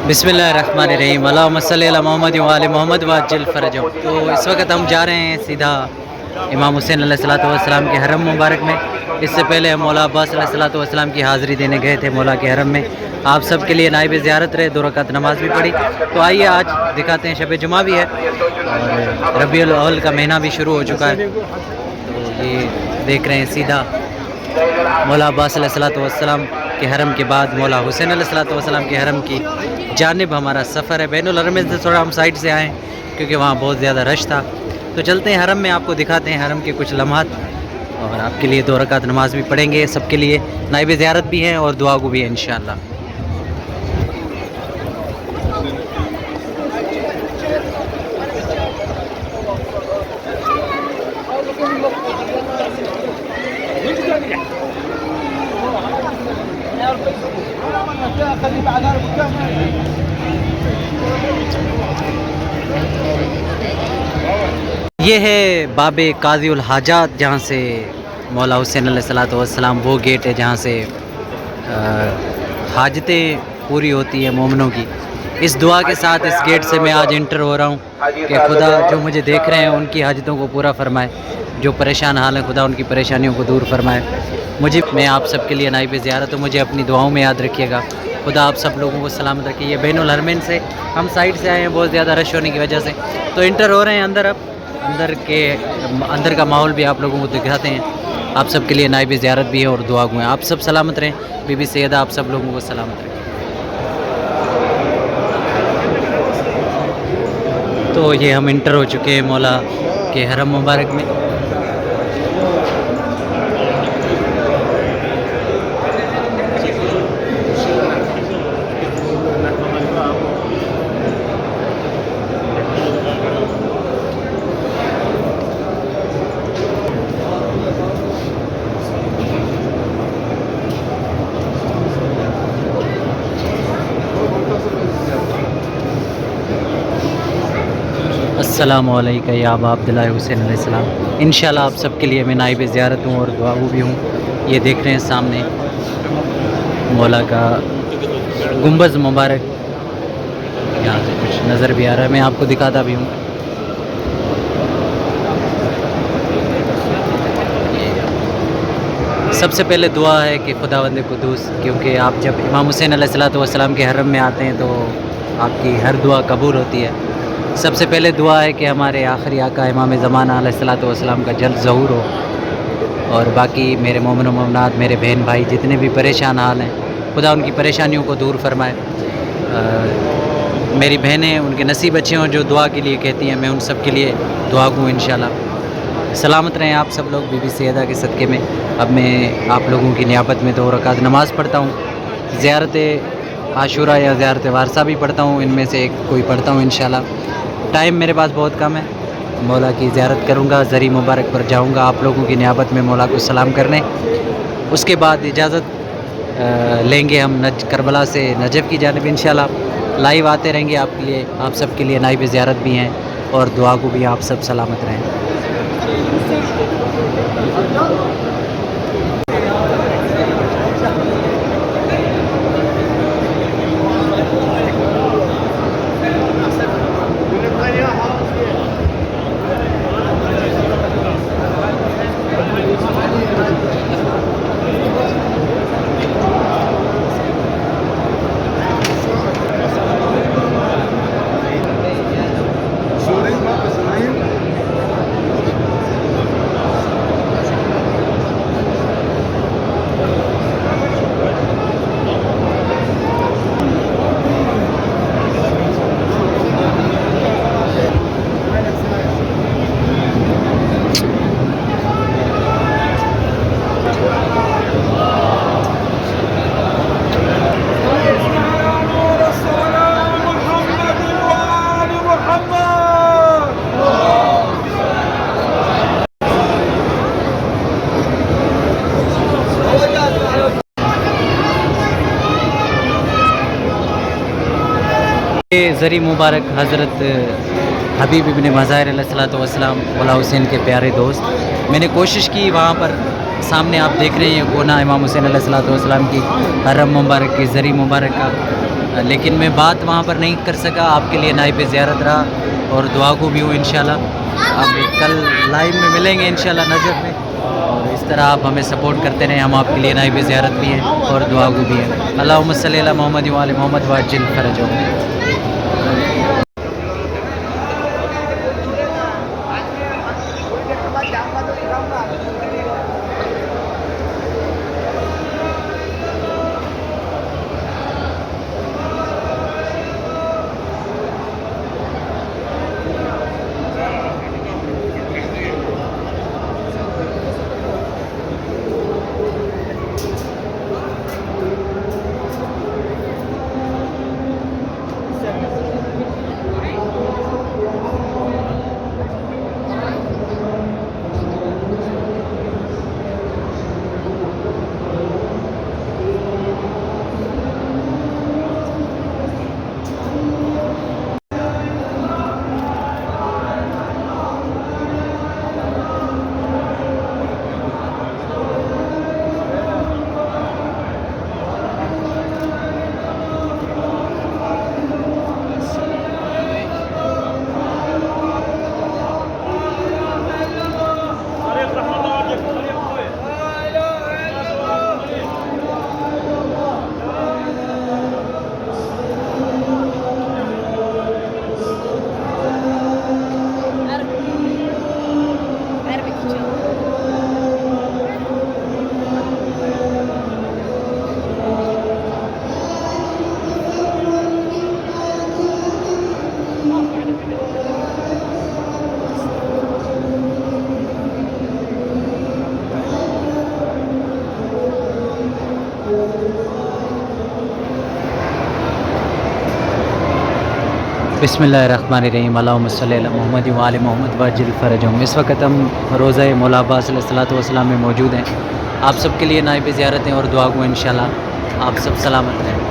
बिस्मिल्लाहिर्रहमानिर्रहीम अल्लाहुम्मा सल्ली अला मोहम्मद व आले मोहम्मद वअज्जिल फ़रजहू। तो इस वक्त हम जा रहे हैं सीधा इमाम हुसैन अलैहिस्सलातु वस्सलाम के हरम मुबारक में। इससे पहले हम मौला अब्बास अलैहिस्सलातु वस्सलाम की हाज़िरी देने गए थे मौला के हरम में। आप सब के लिए नाइब ज़ियारत रहे, 2 रकात नमाज़ भी पढ़ी। तो आइए आज दिखाते हैं, शब जुमा भी है और रबीउल अव्वल का महीना भी शुरू हो चुका है। तो ये देख रहे हैं सीधा मौला अब्बास अलैहिस्सलातु वस्सलाम के हरम के बाद मौला हुसैन अलैहिस्सलातु वस्सलाम के हरम की जानिब हमारा सफ़र है। बैनुल हरमैन से थोड़ा हम साइड से आए क्योंकि वहाँ बहुत ज़्यादा रश था। तो चलते हैं हरम में, आपको दिखाते हैं हरम के कुछ लम्हात और आपके लिए 2 रकात नमाज भी पढ़ेंगे। सबके लिए नाइब ज़ियारत भी हैं और दुआ को भी है इंशाअल्लाह। ये है बाबे काज़ी उल हाजात, जहाँ से मौला हुसैन अलैहिस्सलातु वस्सलाम, वो गेट है जहाँ से हाजतें पूरी होती है मोमिनों की। इस दुआ के साथ इस गेट से मैं आज इंटर हो रहा हूँ कि खुदा जो मुझे देख रहे हैं उनकी हाजतों को पूरा फरमाए, जो परेशान हाल हैं खुदा उनकी परेशानियों को दूर फरमाए। मैं आप सब के लिए नाइब ज़ियारत हूँ, मुझे अपनी दुआओं में याद रखिएगा। खुदा आप सब लोगों को सलामत रखे। ये बैनुल हरमैन से हम साइड से आए हैं बहुत ज़्यादा रश होने की वजह से, तो इंटर हो रहे हैं अंदर। अब अंदर का माहौल भी आप लोगों को दिखाते हैं। आप सब के लिए नाइब ज़ियारत भी है और दुआ गो हैं। आप सब सलामत रहें। बीबी सैयदा आप सब लोगों को सलामत रखें। तो ये हम इंटर हो चुके हैं मौला के हरम मुबारक में। अस्सलामु अलैका या अबा अब्दुल्लाह हुसैन अलैहिस्सलाम। इंशाल्लाह आप सब के लिए मैं नाइब ज़ियारत हूँ और दुआ भी हूँ। ये देख रहे हैं सामने मौला का गुंबज़ मुबारक, यहाँ से कुछ नज़र भी आ रहा है, मैं आपको दिखाता भी हूँ। सबसे पहले दुआ है कि खुदावंद कुद्दूस, क्योंकि आप जब इमाम हुसैन अलैहिस्सलातु वस्सलाम के हरम में आते हैं तो आपकी हर दुआ कबूल होती है। सबसे पहले दुआ है कि हमारे आखिरी आका इमाम ज़माना अलैहिस्सलातु वस्सलाम का जल्द ज़हूर हो, और बाकी मेरे मोमिन व मोमिनात, मेरे बहन भाई जितने भी परेशान हाल हैं, खुदा उनकी परेशानियों को दूर फरमाए। मेरी बहनें उनके नसीब अच्छे हों जो दुआ के लिए कहती हैं, मैं उन सब के लिए दुआ दूँ इंशाल्लाह। सलामत रहें आप सब लोग बीबी सैयदा के सदक़े में। अब मैं आप लोगों की नियाबत में 2 रकात नमाज़ पढ़ता हूँ। ज़ियारत आशूरा या ज़ियारत वारसा भी पढ़ता हूँ, इनमें से एक कोई पढ़ता हूँ इंशाल्लाह। टाइम मेरे पास बहुत कम है। मौला की ज़ियारत करूँगा, ज़री मुबारक पर जाऊँगा आप लोगों की नियाबत में मौला को सलाम करने। उसके बाद इजाज़त लेंगे हम करबला से नजफ़ की जानिब इंशाल्लाह। लाइव आते रहेंगे आपके लिए, आप सब के लिए नाइब ज़ियारत भी हैं और दुआ को भी आप सब सलामत रहें। ज़री मुबारक हज़रत हबीब इब्न मज़ाहिर अलैहिस्सलातु वस्सलाम मौला हुसैन के प्यारे दोस्त। मैंने कोशिश की वहाँ पर, सामने आप देख रहे हैं कोना इमाम हुसैन अलैहिस्सलातु वस्सलाम की हरम मुबारक की ज़री मुबारक का लेकिन मैं बात वहाँ पर नहीं कर सका, आपके लिए नाइब ज़ियारत रहा और दुआ को भी हूँ इंशाल्लाह। अब कल लाइव में मिलेंगे इंशाल्लाह नजफ़ में, और इस तरह आप हमें सपोर्ट करते रहें, हम आपके लिए नाइब ज़ियारत भी हैं और दुआ को भी हैं। अल्लाहुम्मा सल्ली अला मोहम्मद व आले मोहम्मद वअज्जिल फ़रजहुम। बिस्मिल्लाहिर्रहमानिर्रहीम। अल्लाहुम्मा सल्ली अला मोहम्मद व आले मोहम्मद वअज्जिल फ़रजहुम। इस वक्त हम रोज़ा मौला अब्बास अलैहिस्सलातु वस्सलाम में मौजूद हैं। आप सब के लिए नाइब ज़ियारत हैं और दुआ को इंशाल्लाह आप सब सलामत रहें।